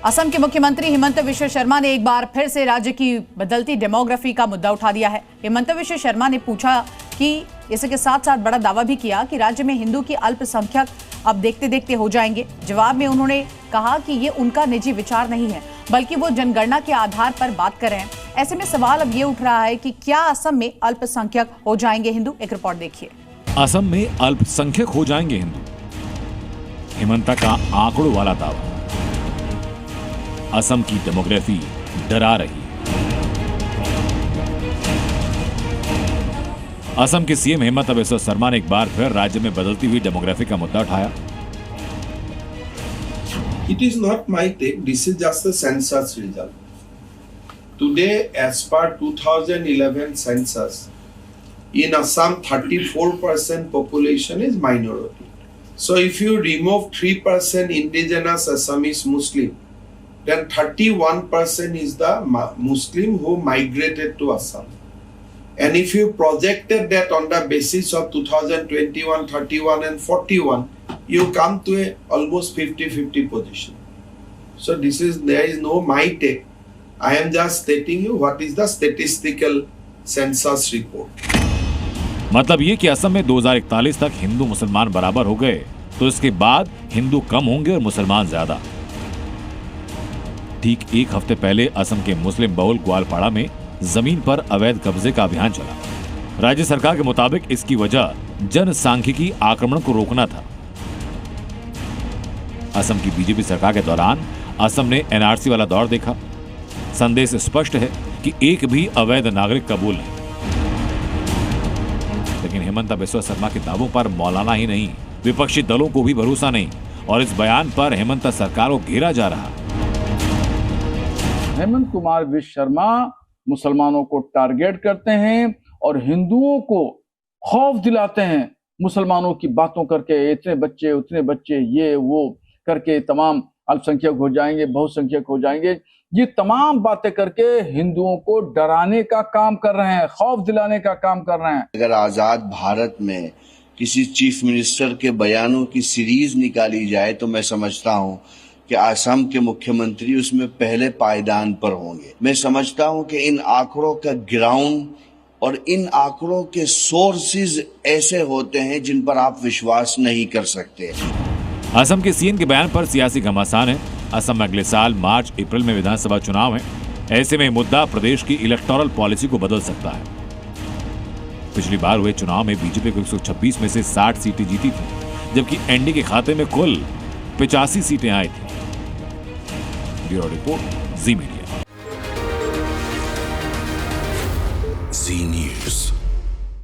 असम के मुख्यमंत्री हिमंत विश्व शर्मा ने एक बार फिर से राज्य की बदलती डेमोग्राफी का मुद्दा उठा दिया है। हिमंत विश्व शर्मा ने पूछा कि इसके साथ साथ बड़ा दावा भी किया कि राज्य में हिंदू की अल्पसंख्यक अब देखते देखते हो जाएंगे। जवाब में उन्होंने कहा कि ये उनका निजी विचार नहीं है, बल्कि वो जनगणना के आधार पर बात कर रहे हैं। ऐसे में सवाल अब ये उठ रहा है कि क्या असम में अल्पसंख्यक हो जाएंगे हिंदू? एक रिपोर्ट देखिए। असम में अल्पसंख्यक हो जाएंगे हिंदू, हिमंता का आंकड़ों वाला दावा। असम की डेमोग्राफी डरा रही। असम के सीएम हिमंत विश्व शर्मा ने एक बार फिर राज्य में बदलती हुई डेमोग्राफी का मुद्दा उठाया। It is not my take. This is just the census result. Today, as per 2011 census, in Assam, 34% population is minority. So, if you remove 3% indigenous Assamese Muslim, then 31% is the Muslim who migrated to Assam. And if you projected that on the basis of 2021, 31 and 41, you come to a almost 50-50 position. So there is no my take. I am just stating you what is the statistical census report. मतलब ये कि असम में 2041 तक हिंदू मुसलमान बराबर हो गए, तो इसके बाद हिंदू कम होंगे और मुसलमान ज्यादा। ठीक एक हफ्ते पहले असम के मुस्लिम बहुल ग्वालपाड़ा में जमीन पर अवैध कब्जे का अभियान चला। राज्य सरकार के मुताबिक इसकी वजह जनसांख्यिकी आक्रमण को रोकना था। असम की बीजेपी सरकार के दौरान असम ने एनआरसी वाला दौर देखा। संदेश स्पष्ट है कि एक भी अवैध नागरिक कबूल नहीं। लेकिन हिमंत विश्व शर्मा के दावों पर मौलाना ही नहीं, विपक्षी दलों को भी भरोसा नहीं, और इस बयान पर हेमंत सरकार को घेरा जा रहा। हेमंत कुमार विश्व शर्मा मुसलमानों को टारगेट करते हैं और हिंदुओं को खौफ दिलाते हैं। मुसलमानों की बातों करके इतने बच्चे उतने बच्चे ये वो करके तमाम अल्पसंख्यक हो जाएंगे, बहुसंख्यक हो जाएंगे, ये तमाम बातें करके हिंदुओं को डराने का काम कर रहे हैं, खौफ दिलाने का काम कर रहे हैं। अगर आजाद भारत में किसी चीफ मिनिस्टर के बयानों की सीरीज निकाली जाए तो मैं समझता हूं कि असम के मुख्यमंत्री उसमें पहले पायदान पर होंगे। मैं समझता हूं कि इन आंकड़ों का ग्राउंड और इन आंकड़ों के सोर्सेज ऐसे होते हैं जिन पर आप विश्वास नहीं कर सकते। असम के सीएम के बयान पर सियासी घमासान है। असम में अगले साल मार्च अप्रैल में विधानसभा चुनाव है। ऐसे में मुद्दा प्रदेश की इलेक्टोरल पॉलिसी को बदल सकता है। पिछली बार हुए चुनाव में बीजेपी को 126 में से 60 सीटें जीती थी, जबकि एनडीए के खाते में कुल 85 सीटें आई थी। ब्यूरो रिपोर्ट, जी मीडिया। जी न्यूज़।